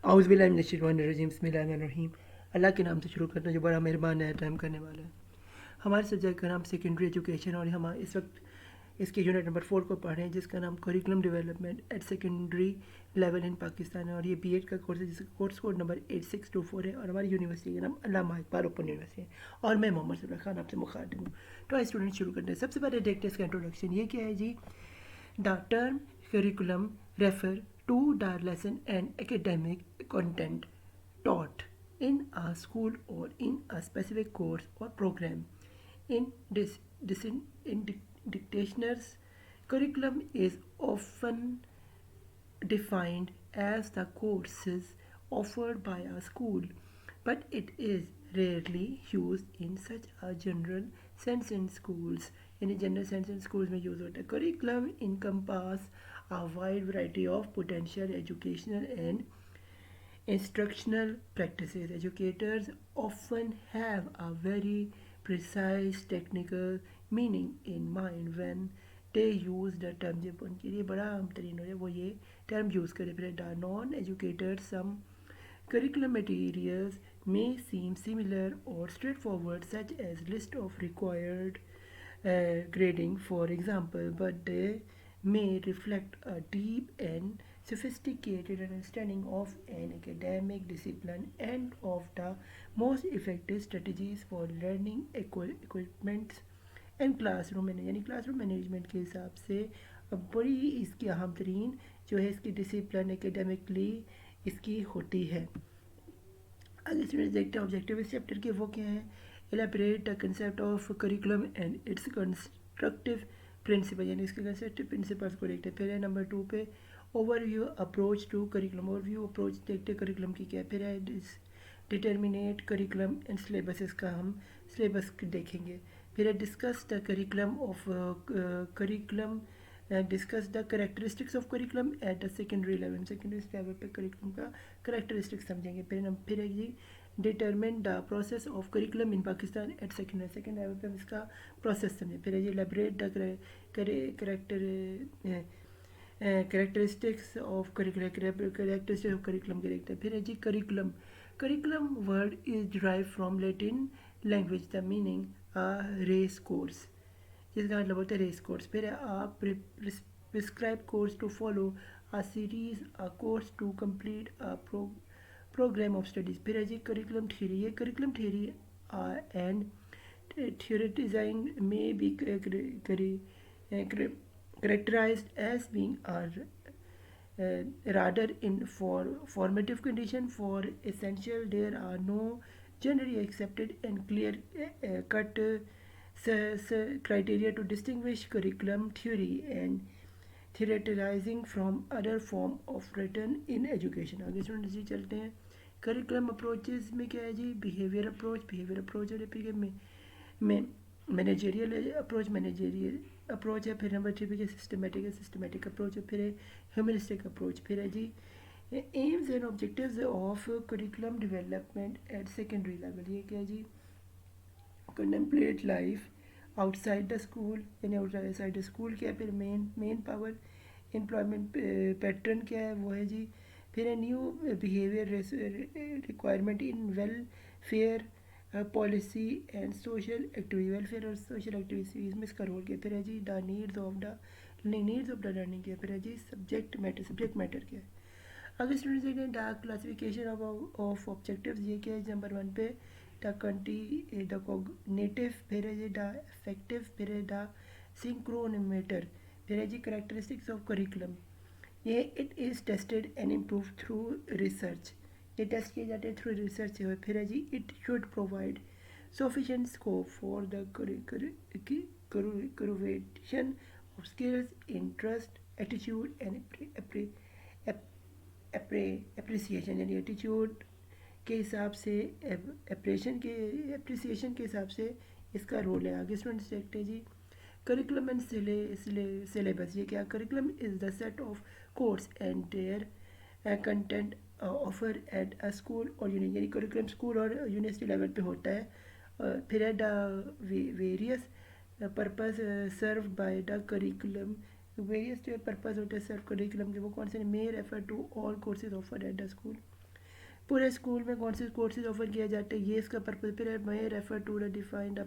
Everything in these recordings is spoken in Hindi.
बिस्मिल्लाहिर्रहमानिर्रहीम। अल्लाह के नाम से शुरू करना जो बड़ा मेहरबान है, रहम करने वाला है। हमारे सब्जेक्ट का नाम सेकेंडरी एजुकेशन और हम इस वक्त इसके यूनिट नंबर 4 को पढ़ रहे हैं, जिसका नाम curriculum development at secondary level in Pakistan है। और ये बीएड का कोर्स है, जिसका कोर्स कोड नंबर 8624 है। और हमारी यूनिवर्सिटी का नाम अल्लामा इकबाल ओपन यूनिवर्सिटी है। और मैं मोहम्मद सफर खान आपसे मुखातिब हूँ। तो आइए स्टूडेंट शुरू करते हैं। सबसे पहले देखते हैं इसका इंट्रोडक्शन। ये क्या है जी? The term curriculum refer to the lesson and academic content taught in a school or in a specific course or program. In dictionaries, curriculum is often defined as the courses offered by a school, but it is rarely used in such a general sense in schools. In a general sense in schools में use होता है. Curriculum encompass a wide variety of potential educational and instructional practices. Educators often have a very precise technical meaning in mind when they use the term. जब उनके लिए बड़ा आम तरीन हो जाए वो ये term use करे. फिर the non-educators, some curriculum materials may seem similar or straightforward, such as list of required grading, for example, but they may reflect a deep and sophisticated understanding of an academic discipline and of the most effective strategies for learning equipments and classroom manage यानी क्लासरूम मैनेजमेंट के हिसाब से बड़ी इसकी अहम तरीन जो है इसकी डिसिप्लिन एकेडमिकली इसकी होती है. आगे स्टूडेंट्स देखते हैं ऑब्जेक्टिव इस चैप्टर के वो क्या है. Elaborate the concept of curriculum and its constructive principle यानी इसके कंस्ट्रक्टिव प्रिंसिपल्स को देखते हैं. फिर है नंबर 2 पे overview approach to curriculum. Overview approach देखते हैं करिकुलम की क्या. फिर है डिटर्मिनेट करिकुलम एंड सिलेबस. इसका हम सिलेबस देखेंगे. फिर है discuss the curriculum of curriculum discuss the characteristics of curriculum at the secondary level. Secondary level पे करिकुलम का करेक्टरिस्टिक्स समझेंगे. फिर है जी determine the process of curriculum in Pakistan at second level पे हम इसका प्रोसेस समझें. फिर है जी elaborate the characteristics of curriculum के देखते हैं. फिर है जी curriculum. Curriculum word is derive from Latin language. The meaning a race course जिसका मतलब होता है रेस कोर्स. फिर आप prescribe course to follow a series a course to complete a program of studies. फिर है जी करिकुलम थ्योरी. ये curriculum theory and theoretizing may be characterized as being rather in formative condition for essential. There are no generally accepted and clear cut criteria to distinguish curriculum theory and theoretizing from other form of written in education. आगे स्टूडेंट्स जी चलते हैं. करिकुलम अप्रोचेज में क्या है जी? बिहेवियर अप्रोच है. फिर में मैनेजरियल अप्रोच है. फिर नंबर 3 पे सिस्टमेटिक अप्रोच है. फिर है ह्यूमनिस्टिक अप्रोच. फिर है जी aims and objectives of curriculum development at secondary level. ये क्या है जी? Contemplate life outside the school यानी आउटसाइड द स्कूल क्या है. फिर मेन पावर एम्प्लॉयमेंट पैटर्न क्या है वो है जी. फिर है new behaviour requirement in welfare policy and social activity. Welfare और सोशल एक्टिविटीज़ में इसका रोल क्या. फिर है जी the needs of the learning क्या. फिर है जी सब्जेक्ट मैटर क्या है. अगर स्टूडेंट्स देखें द क्लासिफिकेशन ऑफ ऑब्जेक्टिव्स. ये क्या है? नंबर 1 पे द कॉग्निटिव. फिर है जी द अफेक्टिव. फिर है द सिंक्रोनोमीटर. फिर है जी करेक्टरिस्टिक्स ऑफ करिकुलम. ये it is tested and improve through research. ये टेस्ट किए जाते हैं थ्रू रिसर्च से. फिर है जी it should provide sufficient scope for the curriculation of skills interest attitude and appreciation यानी एटीट्यूड के हिसाब से एप्रिसिएशन के हिसाब से इसका रोल है. आगे स्टूडेंट्स देखते हैं जी करिकुलम एंड सिलेबस. ये क्या? Curriculum is the set of course and their content offer at a school और यूनिवर्सिटी. यानी करिकुलम स्कूल और यूनिवर्सिटी लेवल पे होता है. फिर है the various purpose serve by the curriculum. Various जो पर्पस होते हैं सर्व करिकुलम के वो कौन से? May refer to all courses offered at the school. पूरे स्कूल में कौन से कोर्सेज ऑफर किया जाते हैं, ये इसका पर्पज। फिर मैं refer to the defined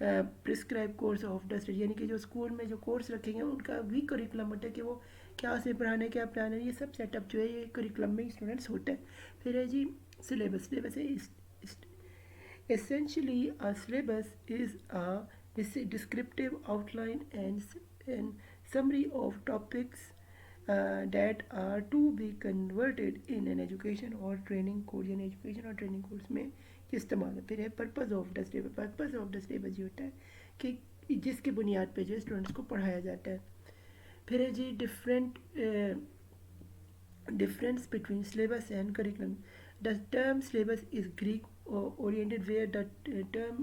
prescribe course of the study, यानी कि जो स्कूल में जो कोर्स रखेंगे उनका भी करिकुलम होता है कि वो क्या से पढ़ाना है, क्या पढ़ाना है, ये सब सेटअप जो है ये करिकुलम में स्टूडेंट्स होता है। फिर है जी सिलेबस। सिलेबस है essentially a syllabus is a descriptive outline and summary of topics that are to be converted in an education or training course, यानी education और training course में इस्तेमाल है। फिर है purpose of the syllabus. Purpose of the syllabus ये होता है कि जिसकी बुनियाद पे जो स्टूडेंट्स को पढ़ाया जाता है। फिर है जी difference between syllabus and curriculum. The term syllabus is Greek oriented, where the term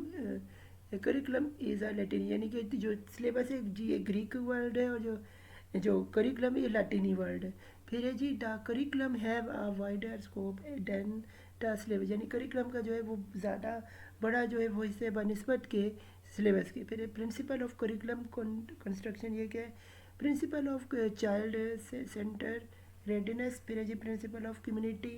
curriculum is a Latin, यानी कि जो syllabus है जी ये ग्रीक वर्ड है और जो curriculum ये लैटिनी वर्ड है। फिर है जी the curriculum have a wider scope than the syllabus, यानी curriculum का जो है वो ज़्यादा बड़ा जो है वो हिस्से बनिस्बत के सिलेबस के। फिर प्रिंसिपल ऑफ करिकुलम कंस्ट्रक्शन, ये क्या है, principle of child centre readiness. फिर है जी प्रिंसिपल ऑफ कम्युनिटी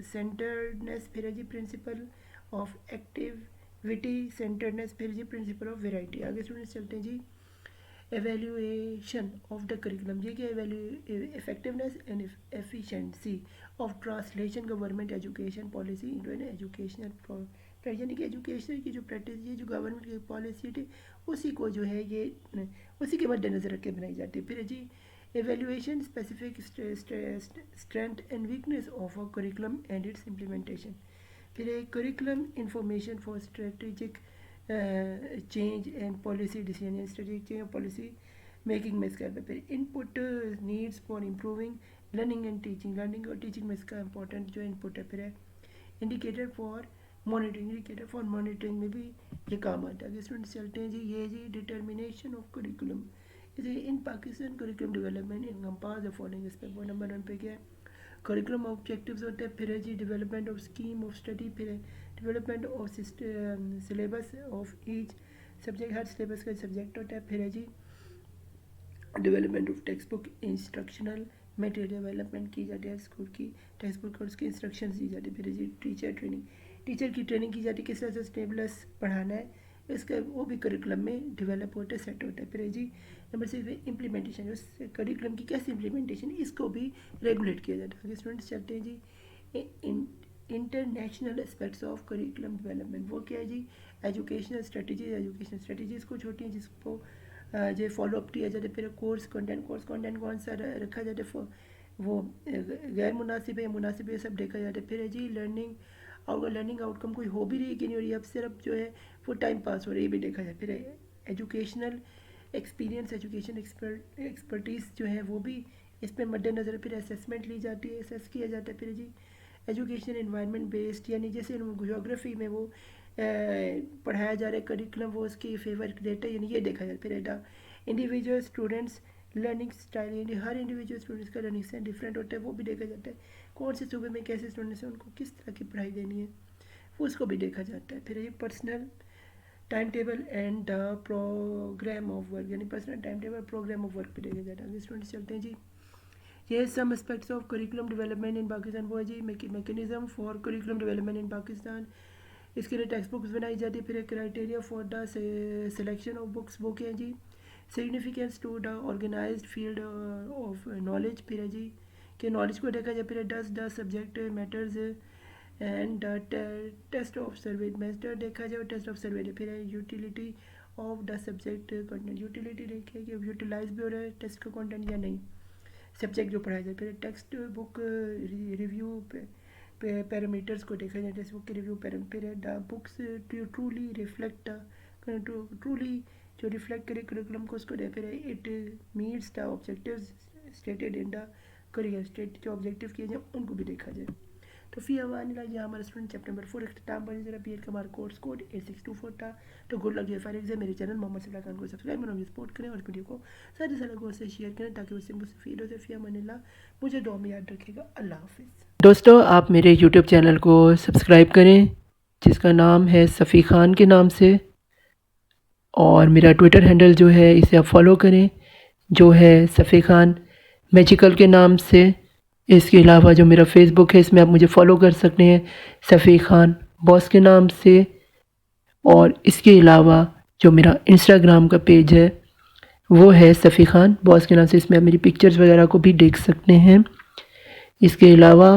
सेंटर्डनेस। फिर है जी प्रिंसिपल ऑफ एक्टिविटी सेंटर्डनेस। फिर जी प्रिंसिपल ऑफ वेराइटी। आगे स्टूडेंट्स चलते हैं जी एवेल्यूएशन ऑफ द करिकुलम, ये क्या effectiveness and efficiency of translation government education policy into an educational, यानी कि एजुकेशन की जो प्रैक्टिस ये जो गवर्नमेंट की पॉलिसी थी उसी को जो है ये उसी के मद्देनज़र रख के बनाई जाती है। फिर जी evaluation specific strength and weakness of a curriculum and its implementation. फिर एक curriculum information for strategic change and policy decision, strategic change और policy making में इसका है। फिर input needs for improving learning and teaching, learning और teaching में इसका important जो input है। फिर है indicator for monitoring, indicator for monitoring में भी ये काम आता है। स्टूडेंट्स चलते हैं जी ये जी determination of curriculum। In Pakistan curriculum development encompass the following aspect. वो नंबर 1 पे क्या है, करिकुलम ऑब्जेक्टिव्स होते हैं। फिर है जी development of scheme of study. फिर है development of syllabus of each subject, हर सिलेबस का सब्जेक्ट होता है। फिर है जी development of text book instructional material development की जाती है, स्कूल की टेक्स्ट बुक और उसकी इंस्ट्रक्शंस दी जाती है। फिर है जी टीचर ट्रेनिंग, टीचर की ट्रेनिंग की जाती है किस तरह से स्टेबलस पढ़ाना है, इसका वो भी करिकुलम में डेवलप होता है, सेट होता है। फिर है जी नंबर 6 इम्प्लीमेंटेशन, उस करिकुलम की कैसे इम्प्लीमेंटेशन इसको भी रेगुलेट किया जाता है। आगे स्टूडेंट्स चलते हैं जी international aspects of curriculum development. वो क्या है जी एजुकेशनल स्ट्रेटजीज़ कुछ होती हैं जिसको जो फॉलोअप किया जाता है। फिर कोर्स कंटेंट कौन सा रखा जाता है, वो गैर मुनासिब है मुनासिब है सब देखा जाता है। फिर है जी लर्निंग आउटकम कोई हो भी रही है कि नहीं हो रही है, अब सिर्फ जो है वो टाइम पास हो रही है, ये भी देखा जाए। फिर एजुकेशनल एक्सपीरियंस एजुकेशन एक्सपर्टीज़ जो है वो भी इस पर मद्देनज़र। फिर असेसमेंट ली जाती है, असेस किया जाता है। फिर जी एजुकेशन इन्वायरमेंट बेस्ड, यानी जैसे ज्योग्राफी में वो पढ़ाया जा रहा है करिकुलम वो उसकी फेवर देता है, यानी ये देखा जाए। फिर इंडिविजुअल स्टूडेंट्स लर्निंग स्टाइल, यानी हर इंडिविजुअल स्टूडेंट्स का लर्निंग स्टाइल डिफरेंट होता है, वो भी देखा जाता है। कौन से सूबे में कैसे स्टूडेंट्स हैं उनको किस तरह की पढ़ाई देनी है वो उसको भी देखा जाता है। फिर ये personal time table and the program of work, यानी personal time table program of work पे देखा जाता है। स्टूडेंट्स चलते हैं जी ये some aspects of curriculum development in Pakistan. वो है जी mechanism for curriculum development in Pakistan, इसके लिए टेक्स्ट बुक्स बनाई जाती है। फिर criteria for the selection of books, वो क्या है जी significance to the organised field of knowledge. फिर है जी कि नॉलेज को देखा जाए। फिर does the subject matters and test of survey method देखा जाए, टेस्ट ऑफ सर्वे। फिर है utility of the subject content, utility देखिए कि यूटिलाइज भी हो रहा है टेस्ट का कंटेंट या नहीं, सब्जेक्ट जो पढ़ाया जाए। फिर टेक्स्ट बुक रिव्यू पैरामीटर्स को देखा जाए, टेक्स्ट बुक के रिव्यू फिर है the books truly reflect truly जो रिफ्लेक्ट करे करिकुलम को उसको दे। फिर it meets the objectives stated in the career, state जो ऑब्जेक्टिव किए जाए उनको भी देखा जाए। तो फिर हमारे लिए यहाँ हमारा स्टूडेंट चैप्टर नंबर 4 इख्तिताम पर जरा पीएड का हमारा कोर्स कोड 8624 था। तो गुड लक फॉर एग्जाम। मेरे चैनल मोहम्मद सफला खान को सब्सक्राइब करें, सपोर्ट करें और वीडियो को सारे लोगों से शेयर करें ताकि उससे मुस्तफीद हो जाए। फिर अमानिल्लाह, मुझे दुआ में याद रखेगा। अल्लाह हाफिज़। दोस्तों आप मेरे यूट्यूब चैनल को सब्सक्राइब करें जिसका नाम है सफ़ी ख़ान के नाम से, और मेरा ट्विटर हैंडल जो है इसे आप फॉलो करें जो है सफ़ी ख़ान मैजिकल के नाम से। इसके अलावा जो मेरा फेसबुक है इसमें आप मुझे फॉलो कर सकते हैं सफ़ी ख़ान बॉस के नाम से। और इसके अलावा जो मेरा इंस्टाग्राम का पेज है वो है सफ़ी ख़ान बॉस के नाम से, इसमें आप मेरी पिक्चर्स वगैरह को भी देख सकते हैं। इसके अलावा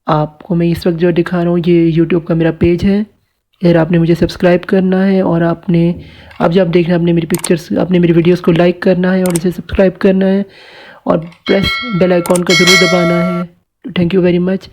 आपको मैं इस वक्त जो दिखा रहा हूँ ये यूट्यूब का मेरा पेज है, यार आपने मुझे सब्सक्राइब करना है और आपने अब जब देखना आपने मेरी पिक्चर्स आपने मेरी वीडियोस को लाइक करना है और इसे सब्सक्राइब करना है और प्रेस बेल आइकॉन का ज़रूर दबाना है। Thank you very much.